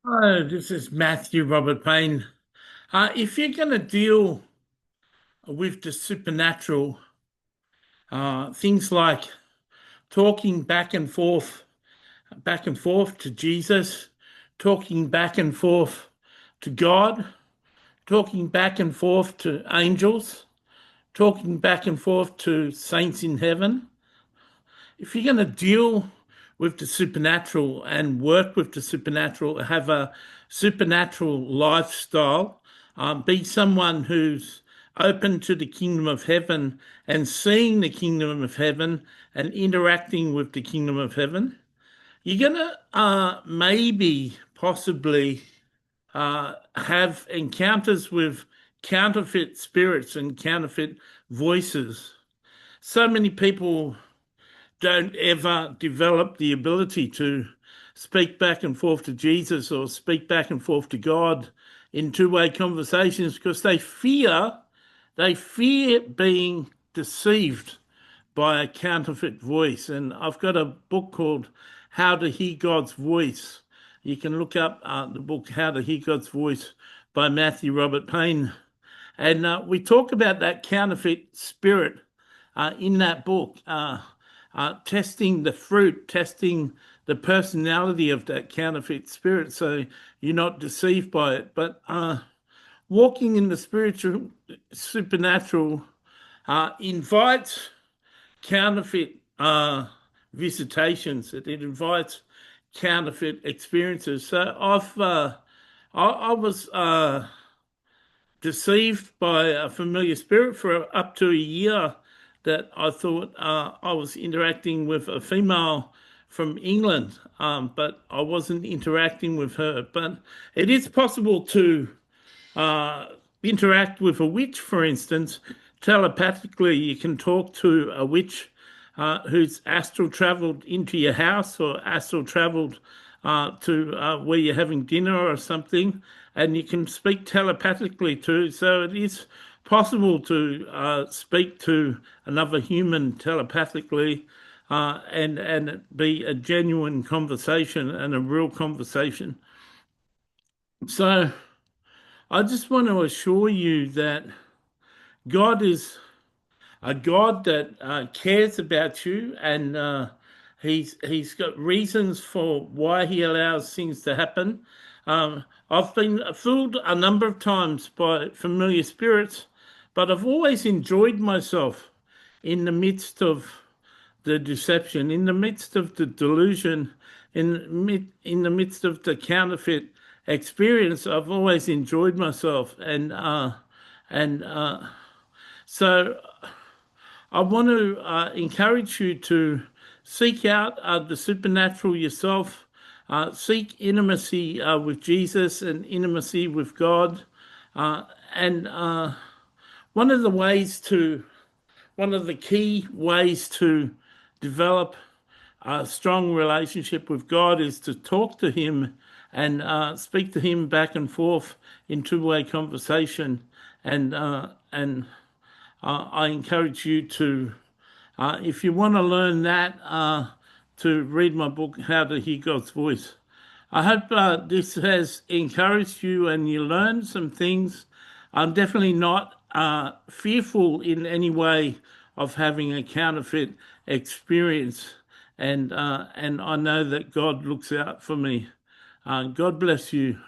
Hello, this is Matthew Robert Payne. If you're going to deal with the supernatural, things like talking back and forth to Jesus, talking back and forth to God, talking back and forth to angels, talking back and forth to saints in heaven, if you're going to deal with the supernatural and work with the supernatural, have a supernatural lifestyle, be someone who's open to the kingdom of heaven and seeing the kingdom of heaven and interacting with the kingdom of heaven, you're going to maybe, possibly have encounters with counterfeit spirits and counterfeit voices. So many people don't ever develop the ability to speak back and forth to Jesus or speak back and forth to God in two-way conversations because they fear being deceived by a counterfeit voice. And I've got a book called How to Hear God's Voice. You can look up the book How to Hear God's Voice by Matthew Robert Payne. And we talk about that counterfeit spirit in that book, testing the fruit, testing the personality of that counterfeit spirit so you're not deceived by it. But walking in the spiritual, supernatural invites counterfeit visitations. It invites counterfeit experiences. So I was deceived by a familiar spirit for up to a year that I thought I was interacting with a female from England, but I wasn't interacting with her. But it is possible to uh, interact with a witch, for instance, telepathically. You can talk to a witch who's astral traveled into your house or astral traveled to where you're having dinner or something, and you can speak telepathically too. So it is possible to speak to another human telepathically and it be a genuine conversation and a real conversation. So I just want to assure you that God is a God that cares about you, and he's got reasons for why he allows things to happen. I've been fooled a number of times by familiar spirits, but I've always enjoyed myself in the midst of the deception, in the midst of the delusion, in the midst of the counterfeit experience. I've always enjoyed myself, and so I want to encourage you to seek out the supernatural yourself, seek intimacy with Jesus and intimacy with God. And one of the ways to, one of the key ways to develop a strong relationship with God is to talk to Him and speak to Him back and forth in two-way conversation. And I encourage you to, if you want to learn that, to read my book, How to Hear God's Voice. I hope this has encouraged you and you learned some things. I'm definitely not fearful in any way of having a counterfeit experience, and I know that God looks out for me. God bless you.